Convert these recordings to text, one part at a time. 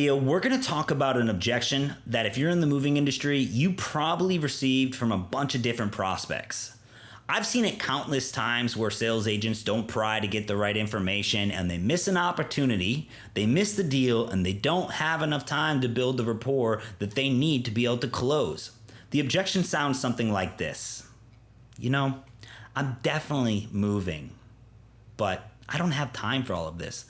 video, we're going to talk about an objection that if you're in the moving industry, you probably received from a bunch of different prospects. I've seen it countless times where sales agents don't pry to get the right information and they miss an opportunity, they miss the deal, and they don't have enough time to build the rapport that they need to be able to close. The objection sounds something like this. You know, I'm definitely moving, but I don't have time for all of this.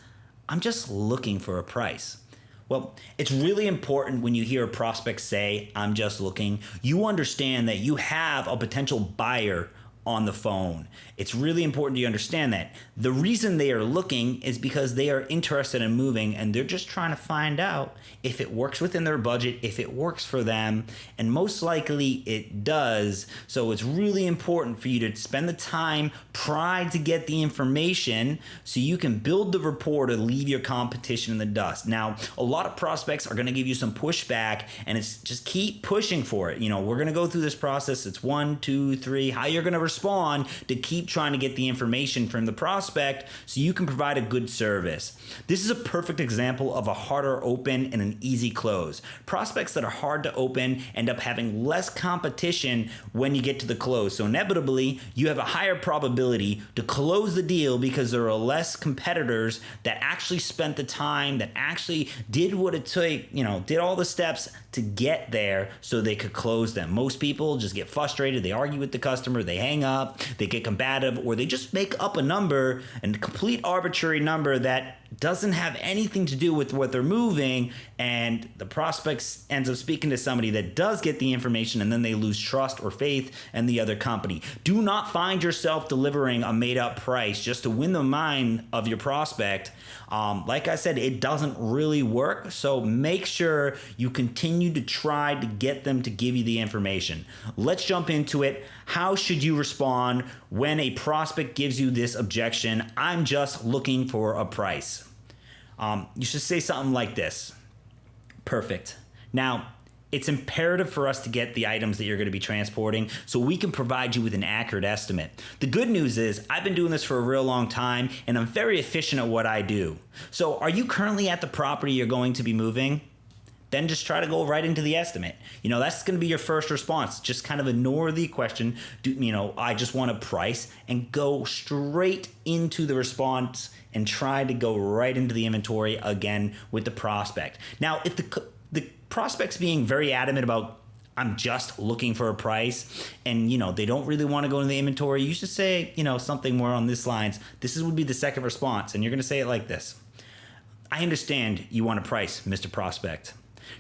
I'm just looking for a price. Well, it's really important when you hear a prospect say, I'm just looking, you understand that you have a potential buyer on the phone. It's really important you understand that. The reason they are looking is because they are interested in moving and they're just trying to find out if it works within their budget, if it works for them, and most likely it does. So it's really important for you to spend the time, try to get the information so you can build the rapport to leave your competition in the dust. Now, a lot of prospects are going to give you some pushback, and it's just keep pushing for it. You know, we're going to go through this process. It's 1, 2, 3, how you're going to respond to keep trying to get the information from the prospect so you can provide a good service. This is a perfect example of a harder open and an easy close. Prospects that are hard to open end up having less competition when you get to the close. So inevitably, you have a higher probability to close the deal because there are less competitors that actually spent the time, that actually did what it took, did all the steps to get there so they could close them. Most people just get frustrated, they argue with the customer, they hang up, they get combative, or they just make up a number, and a complete arbitrary number that doesn't have anything to do with what they're moving, and the prospect ends up speaking to somebody that does get the information, and then they lose trust or faith in the other company. Do not find yourself delivering a made-up price just to win the mind of your prospect. Like I said, it doesn't really work, so make sure you continue to try to get them to give you the information. Let's jump into it. How should you respond when a prospect gives you this objection? I'm just looking for a price. You should say something like this. Perfect. Now, it's imperative for us to get the items that you're going to be transporting so we can provide you with an accurate estimate. The good news is I've been doing this for a real long time and I'm very efficient at what I do. So are you currently at the property you're going to be moving? Then just try to go right into the estimate. That's going to be your first response. Just kind of ignore the question, I just want a price, and go straight into the response and try to go right into the inventory again with the prospect. Now, if the prospect's being very adamant about, I'm just looking for a price, and they don't really want to go into the inventory, you should say, something more on this lines. Would be the second response, and you're going to say it like this. I understand you want a price, Mr. Prospect.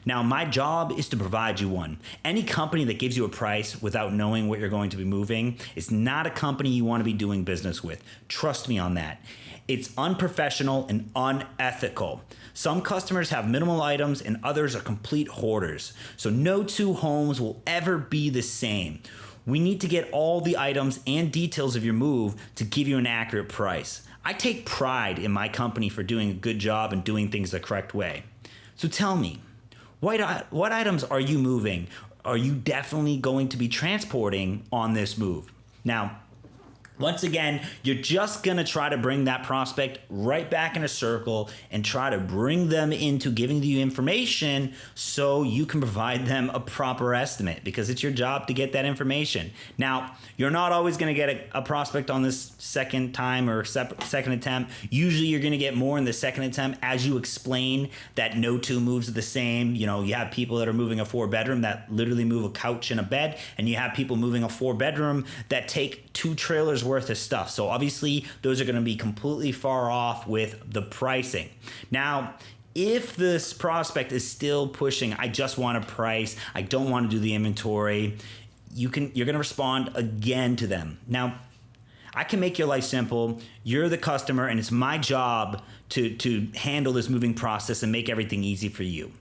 Now, my job is to provide you one. Any company that gives you a price without knowing what you're going to be moving is not a company you want to be doing business with. Trust me on that. It's unprofessional and unethical. Some customers have minimal items and others are complete hoarders. So no two homes will ever be the same. We need to get all the items and details of your move to give you an accurate price. I take pride in my company for doing a good job and doing things the correct way. So tell me, what items are you moving? Are you definitely going to be transporting on this move? Now, once again, you're just going to try to bring that prospect right back in a circle and try to bring them into giving you information so you can provide them a proper estimate, because it's your job to get that information. Now, you're not always going to get a prospect on this second time or second attempt. Usually you're going to get more in the second attempt as you explain that no two moves are the same. You have people that are moving a 4-bedroom that literally move a couch and a bed, and you have people moving a 4-bedroom that take 2 trailers worth of stuff. So obviously those are going to be completely far off with the pricing. Now, if this prospect is still pushing, I just want a price, I don't want to do the inventory, you're going to respond again to them. Now, I can make your life simple. You're the customer, and it's my job to handle this moving process and make everything easy for you.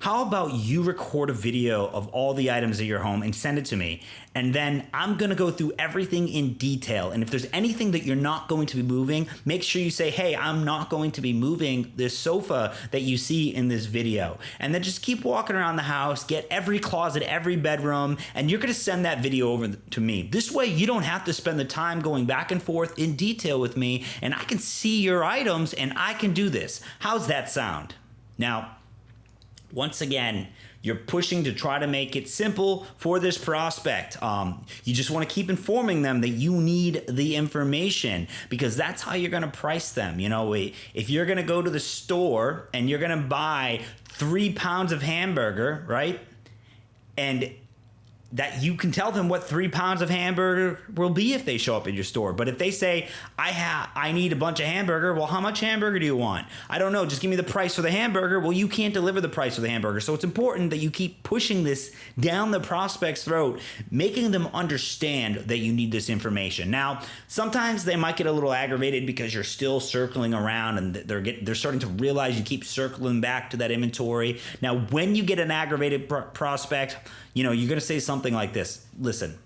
How about you record a video of all the items at your home and send it to me, and then I'm gonna go through everything in detail. And if there's anything that you're not going to be moving, make sure you say, hey, I'm not going to be moving this sofa that you see in this video. And then just keep walking around the house, get every closet, every bedroom, and you're gonna send that video over to me. This way you don't have to spend the time going back and forth in detail with me, and I can see your items and I can do this. How's that sound? Now, Once again, you're pushing to try to make it simple for this prospect. You just want to keep informing them that you need the information, because that's how you're going to price them. You know, if you're going to go to the store and you're going to buy 3 pounds of hamburger, right? And that you can tell them what 3 pounds of hamburger will be if they show up at your store. But if they say, I need a bunch of hamburger, well, how much hamburger do you want? I don't know, just give me the price for the hamburger. Well, you can't deliver the price for the hamburger. So it's important that you keep pushing this down the prospect's throat, making them understand that you need this information. Now, sometimes they might get a little aggravated because you're still circling around and they're starting to realize you keep circling back to that inventory. Now, when you get an aggravated prospect, you know, you're going to say something like this. Listen,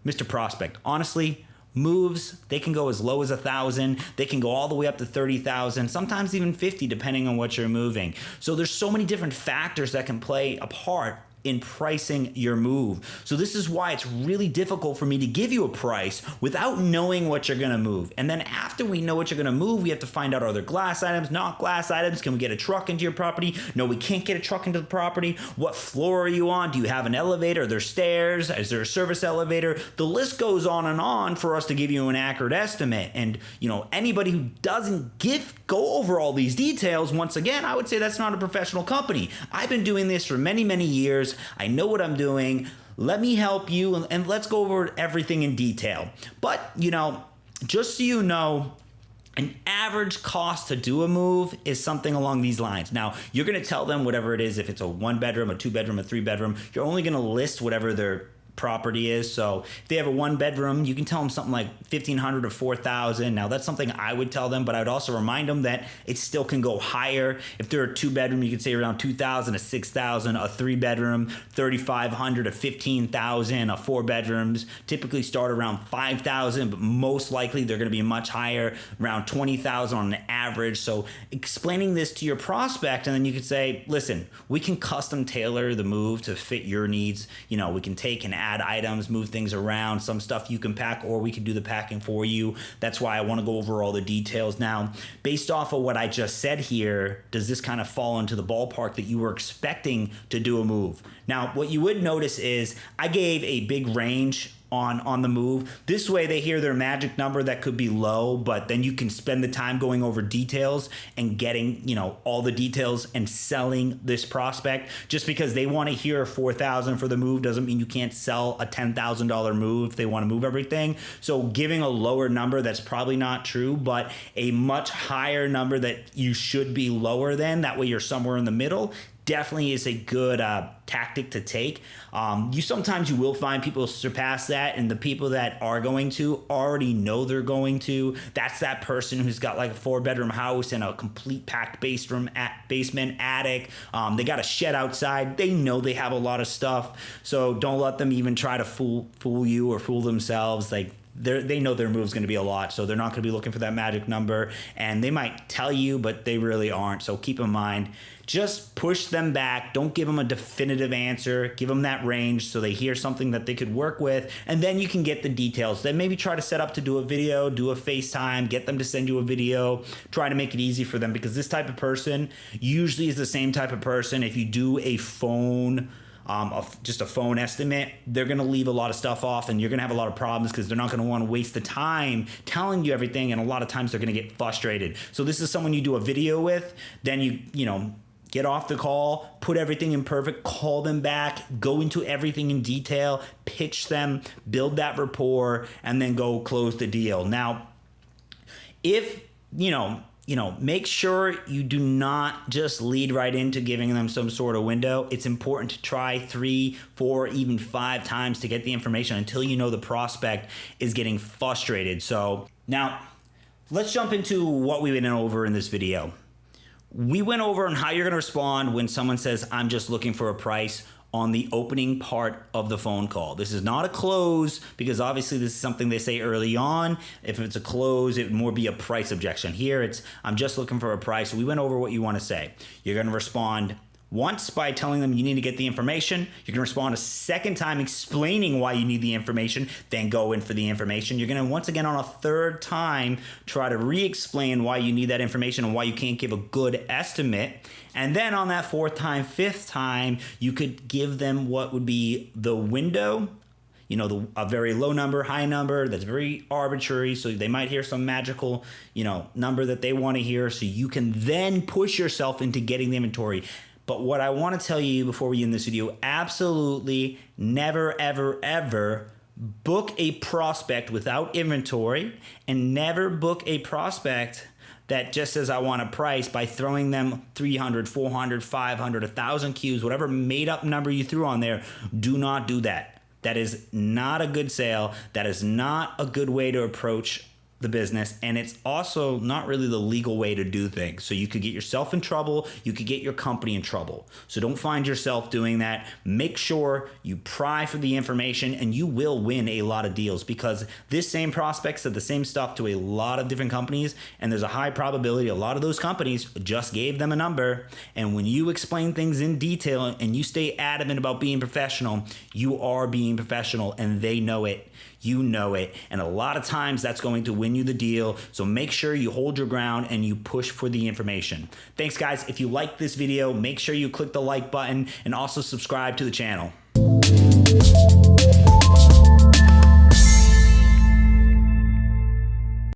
Mr. Prospect, honestly, moves, they can go as low as 1,000. They can go all the way up to 30,000, sometimes even 50, depending on what you're moving. So there's so many different factors that can play a part in pricing your move. So this is why it's really difficult for me to give you a price without knowing what you're going to move. And then after we know what you're going to move, we have to find out, are there glass items, not glass items? Can we get a truck into your property? No, we can't get a truck into the property. What floor are you on? Do you have an elevator? Are there stairs? Is there a service elevator? The list goes on for us to give you an accurate estimate. And, you know, anybody who doesn't go over all these details, once again, I would say that's not a professional company. I've been doing this for many, many years. I know what I'm doing. Let me help you, and let's go over everything in detail. But, you know, just so you know, an average cost to do a move is something along these lines. Now, you're going to tell them whatever it is. If it's a 1-bedroom, a 2-bedroom, a 3-bedroom, you're only going to list whatever their property is. So if they have a 1-bedroom, you can tell them something like 1,500 or 4,000. Now that's something I would tell them, but I would also remind them that it still can go higher. If they're a 2-bedroom, you could say around 2,000 to 6,000. A 3-bedroom, 3,500 to 15,000. A 4-bedrooms typically start around 5,000, but most likely they're going to be much higher, around 20,000 on an average. So explaining this to your prospect, and then you could say, listen, we can custom tailor the move to fit your needs. You know, we can take and add items, move things around, some stuff you can pack, or we can do the packing for you. That's why I want to go over all the details. Now, based off of what I just said here, does this kind of fall into the ballpark that you were expecting to do a move? Now, what you would notice is I gave a big range on the move. This way they hear their magic number that could be low, but then you can spend the time going over details and getting, you know, all the details and selling this prospect. Just because they want to hear 4,000 for the move doesn't mean you can't sell a $10,000 move if they want to move everything. So giving a lower number, that's probably not true, but a much higher number that you should be lower than, that way you're somewhere in the middle, definitely is a good tactic to take. Sometimes you will find people surpass that, and the people that are going to already know they're going to. That's that person who's got like a 4-bedroom house and a complete packed basement, attic. They got a shed outside. They know they have a lot of stuff. So don't let them even try to fool you or fool themselves. Like, they know their move's going to be a lot, so they're not going to be looking for that magic number, and they might tell you, but they really aren't. So keep in mind, just push them back. Don't give them a definitive answer. Give them that range so they hear something that they could work with, and then you can get the details. Then maybe try to set up to do a video, do a FaceTime, get them to send you a video, try to make it easy for them, because this type of person usually is the same type of person. If you do a phone just a phone estimate, they're going to leave a lot of stuff off, and you're going to have a lot of problems because they're not going to want to waste the time telling you everything, and a lot of times they're going to get frustrated. So this is someone you do a video with, then you know, get off the call, put everything in perfect, call them back, go into everything in detail, pitch them, build that rapport, and then go close the deal. Now, if, make sure you do not just lead right into giving them some sort of window. It's important to try 3, 4, even 5 times to get the information until you know the prospect is getting frustrated. So now let's jump into what we went over in this video. We went over on how you're going to respond when someone says, I'm just looking for a price, on the opening part of the phone call. This is not a close, because obviously this is something they say early on. If it's a close, it would more be a price objection. Here it's, I'm just looking for a price. We went over what you want to say. You're going to respond Once by telling them you need to get the information. You're gonna respond a second time explaining why you need the information, then go in for the information. You're gonna once again on a third time try to re-explain why you need that information and why you can't give a good estimate. And then on that fourth time, fifth time, you could give them what would be the window, you know, a very low number, high number that's very arbitrary. So they might hear some magical, you know, number that they want to hear. So you can then push yourself into getting the inventory. But what I want to tell you before we end this video, absolutely never, ever, ever book a prospect without inventory, and never book a prospect that just says I want a price by throwing them 300, 400, 500, 1,000 queues, whatever made up number you threw on there. Do not do that. That is not a good sale. That is not a good way to approach the business, and it's also not really the legal way to do things. So you could get yourself in trouble, you could get your company in trouble. So don't find yourself doing that. Make sure you pry for the information, and you will win a lot of deals, because this same prospect said the same stuff to a lot of different companies, and there's a high probability a lot of those companies just gave them a number. And when you explain things in detail and you stay adamant about being professional, you are being professional, and they know it. You know it, and a lot of times that's going to win you the deal. So make sure you hold your ground and you push for the information. Thanks, guys. If you like this video, make sure you click the like button and also subscribe to the channel.